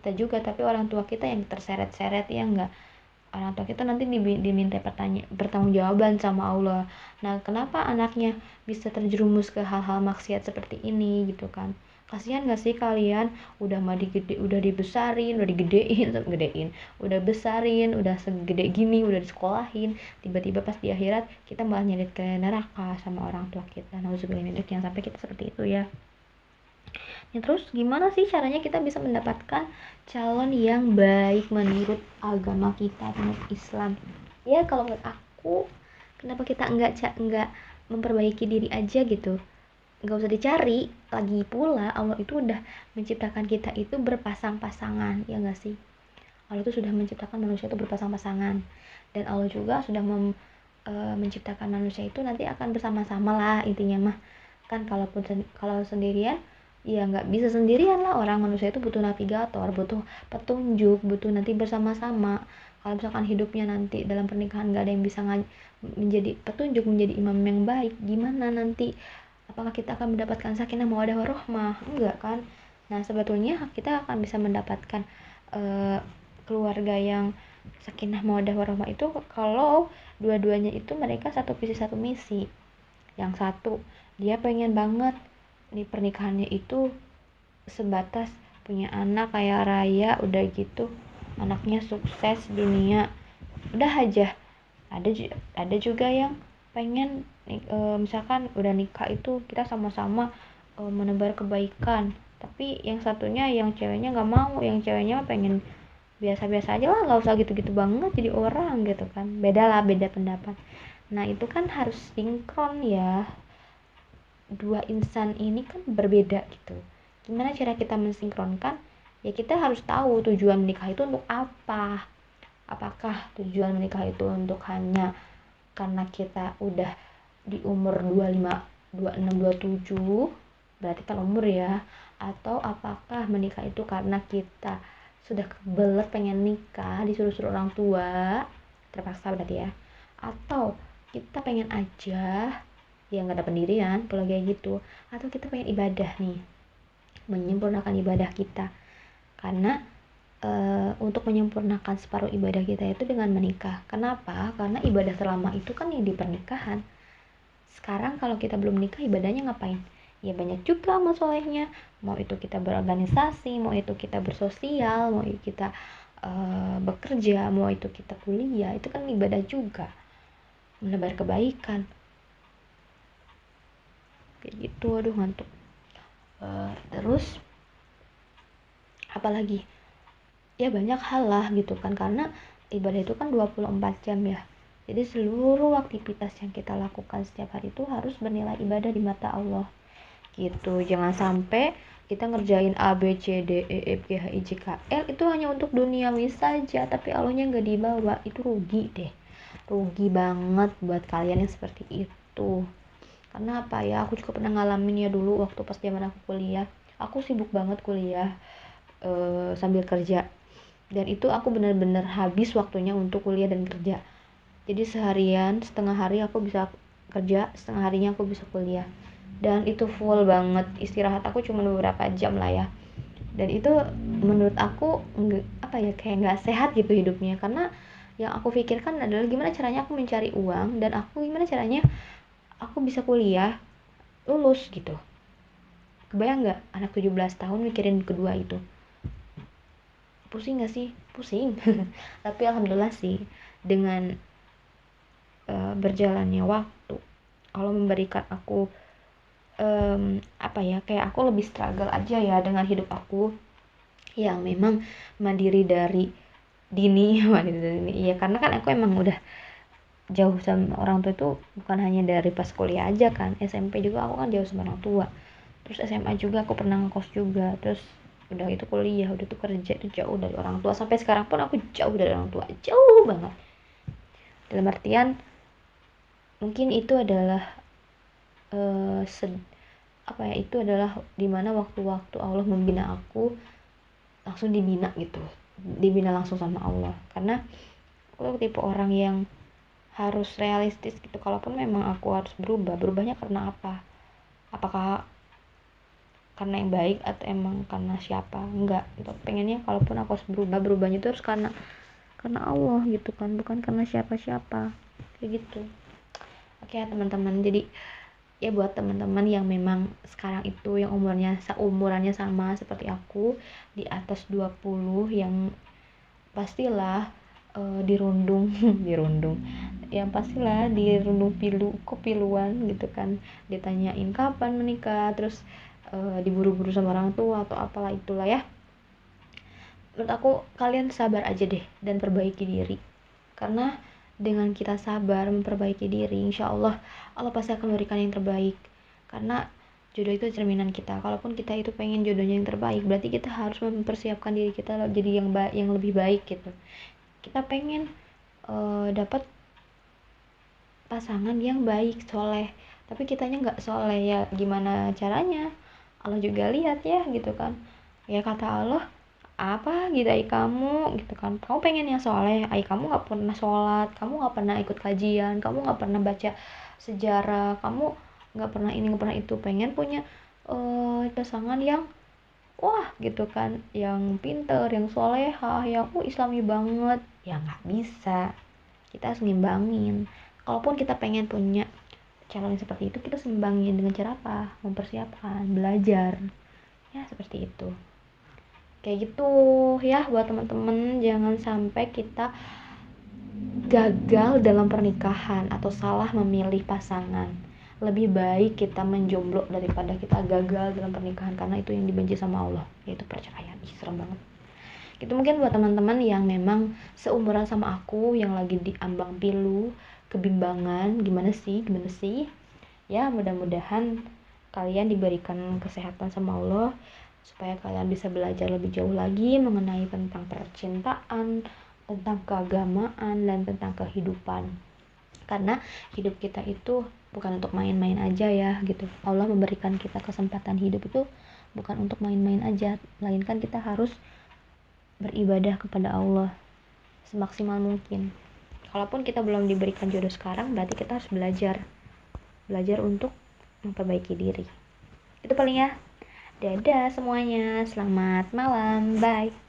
kita juga, tapi orang tua kita yang terseret-seret, ya enggak. Orang tua kita nanti diminta pertanggungjawaban sama Allah. Nah, kenapa anaknya bisa terjerumus ke hal-hal maksiat seperti ini gitu kan? Kasihan gak sih kalian udah dibesarin, udah gedein, udah besarin, udah segede gini, udah disekolahin, tiba-tiba pas di akhirat kita malah nyedit ke neraka sama orang tua kita. Nauzubillah min dzalik, yang sampai kita seperti itu ya. Ya, terus gimana sih caranya kita bisa mendapatkan calon yang baik menurut agama kita, menurut Islam? Ya kalau menurut aku, kenapa kita enggak memperbaiki diri aja gitu? Enggak usah dicari. Lagi pula Allah itu udah menciptakan kita itu berpasang-pasangan, ya enggak sih? Allah itu sudah menciptakan manusia itu berpasang-pasangan, dan Allah juga sudah menciptakan manusia itu nanti akan bersama-sama lah intinya mah. Kan kalau sendirian ya nggak bisa sendirian lah, orang manusia itu butuh navigator, butuh petunjuk, butuh nanti bersama-sama. Kalau misalkan hidupnya nanti dalam pernikahan nggak ada yang bisa menjadi petunjuk, menjadi imam yang baik, gimana nanti? Apakah kita akan mendapatkan sakinah mawaddah warahmah? Enggak kan? Nah, sebetulnya kita akan bisa mendapatkan keluarga yang sakinah mawaddah warahmah itu kalau dua-duanya itu mereka satu visi satu misi. Yang satu, dia pengen banget di pernikahannya itu sebatas punya anak kayak raya, udah gitu anaknya sukses dunia, udah aja. Ada juga yang pengen misalkan udah nikah itu kita sama-sama menebar kebaikan, tapi yang satunya, yang ceweknya nggak mau, yang ceweknya pengen biasa-biasa aja lah, nggak usah gitu-gitu banget jadi orang gitu kan. Beda pendapat. Nah, itu kan harus sinkron ya, dua insan ini kan berbeda gitu. Gimana cara kita mensinkronkan? Ya kita harus tahu tujuan menikah itu untuk apa. Apakah tujuan menikah itu untuk hanya karena kita udah di umur 25, 26, 27, berarti kan umur ya. Atau apakah menikah itu karena kita sudah kebelet pengen nikah, disuruh-suruh orang tua, terpaksa berarti ya. Atau kita pengen aja, ya nggak ada pendirian kalau kayak gitu. Atau kita pengen ibadah nih, menyempurnakan ibadah kita. Karena untuk menyempurnakan separuh ibadah kita itu dengan menikah. Kenapa? Karena ibadah selama itu kan yang di pernikahan. Sekarang kalau kita belum nikah, ibadahnya ngapain? Ya banyak juga masalahnya. Mau itu kita berorganisasi, mau itu kita bersosial, mau itu kita bekerja, mau itu kita kuliah, itu kan ibadah juga, menebar kebaikan kayak gitu. Aduh ngantuk. Terus apalagi ya banyak hal lah gitu kan, karena ibadah itu kan 24 jam ya. Jadi seluruh aktivitas yang kita lakukan setiap hari itu harus bernilai ibadah di mata Allah gitu. Jangan sampai kita ngerjain A, B, C, D, E, F, G, H, I, J, K, L itu hanya untuk duniawi saja, tapi Allahnya nggak dibawa. Itu rugi deh, rugi banget buat kalian yang seperti itu. Karena apa ya, aku juga pernah ngalamin ya dulu waktu pas zaman aku kuliah. Aku sibuk banget kuliah sambil kerja, dan itu aku benar-benar habis waktunya untuk kuliah dan kerja. Jadi seharian, setengah hari aku bisa kerja, setengah harinya aku bisa kuliah, dan itu full banget. Istirahat aku cuma beberapa jam lah ya, dan itu menurut aku kayak nggak sehat gitu hidupnya. Karena yang aku pikirkan adalah gimana caranya aku mencari uang, dan gimana caranya aku bisa kuliah, lulus gitu. Kebayang nggak anak 17 tahun mikirin kedua itu? Pusing gak sih? Pusing. Tapi alhamdulillah sih, dengan berjalannya waktu, Allah memberikan aku kayak aku lebih struggle aja ya dengan hidup aku yang memang mandiri dari dini. Mandiri dari dini, iya, karena kan aku emang udah jauh sama orang tua itu bukan hanya dari pas kuliah aja kan, SMP juga aku kan jauh sama orang tua, terus SMA juga aku pernah ngekos juga, terus udah itu kuliah, udah itu kerja, itu jauh dari orang tua. Sampai sekarang pun aku jauh dari orang tua, jauh banget. Dalam artian mungkin itu adalah itu adalah dimana waktu-waktu Allah membina aku, langsung dibina gitu, dibina langsung sama Allah. Karena aku tipe orang yang harus realistis gitu. Kalaupun memang aku harus berubahnya karena apa? Apakah karena yang baik atau emang karena siapa. Enggak, itu pengennya kalaupun aku harus berubahnya itu harus karena Allah gitu kan, bukan karena siapa-siapa kayak gitu. Oke ya teman-teman, jadi ya buat teman-teman yang memang sekarang itu yang umurannya sama seperti aku di atas 20, yang pastilah dirundung dirundung yang pastilah dirundung piluan gitu kan, ditanyain kapan menikah, terus diburu-buru sama orang tua atau apalah itulah ya. Menurut aku kalian sabar aja deh dan perbaiki diri, karena dengan kita sabar memperbaiki diri, insya Allah Allah pasti akan memberikan yang terbaik. Karena jodoh itu cerminan kita. Kalaupun kita itu pengen jodohnya yang terbaik, berarti kita harus mempersiapkan diri kita jadi yang lebih baik gitu. Kita pengen dapat pasangan yang baik, soleh, tapi kitanya nggak soleh, ya gimana caranya? Allah juga lihat ya gitu kan. Ya kata Allah, apa gitu ai kamu gitu kan, kamu pengen yang soleh, ai kamu nggak pernah sholat, kamu nggak pernah ikut kajian, kamu nggak pernah baca sejarah, kamu nggak pernah ini nggak pernah itu, pengen punya pasangan yang wah gitu kan, yang pinter, yang solehah, yang islami banget, ya nggak bisa. Kita harus ngimbangin. Kalaupun kita pengen punya calon yang seperti itu, kita harus ngimbangin dengan cara apa? Mempersiapkan, belajar, ya seperti itu. Kayak gitu ya buat teman-teman, jangan sampai kita gagal dalam pernikahan atau salah memilih pasangan. Lebih baik kita menjomblo daripada kita gagal dalam pernikahan, karena itu yang dibenci sama Allah, yaitu perceraian. Ih, serem banget. Itu mungkin buat teman-teman yang memang seumuran sama aku, yang lagi diambang pilu, kebimbangan, gimana sih ya. Mudah-mudahan kalian diberikan kesehatan sama Allah, supaya kalian bisa belajar lebih jauh lagi mengenai tentang percintaan, tentang keagamaan, dan tentang kehidupan. Karena hidup kita itu bukan untuk main-main aja ya gitu. Allah memberikan kita kesempatan hidup itu bukan untuk main-main aja, melainkan kita harus beribadah kepada Allah semaksimal mungkin. Kalaupun kita belum diberikan jodoh sekarang, berarti kita harus belajar untuk memperbaiki diri. Itu paling ya. Dadah semuanya, selamat malam, bye.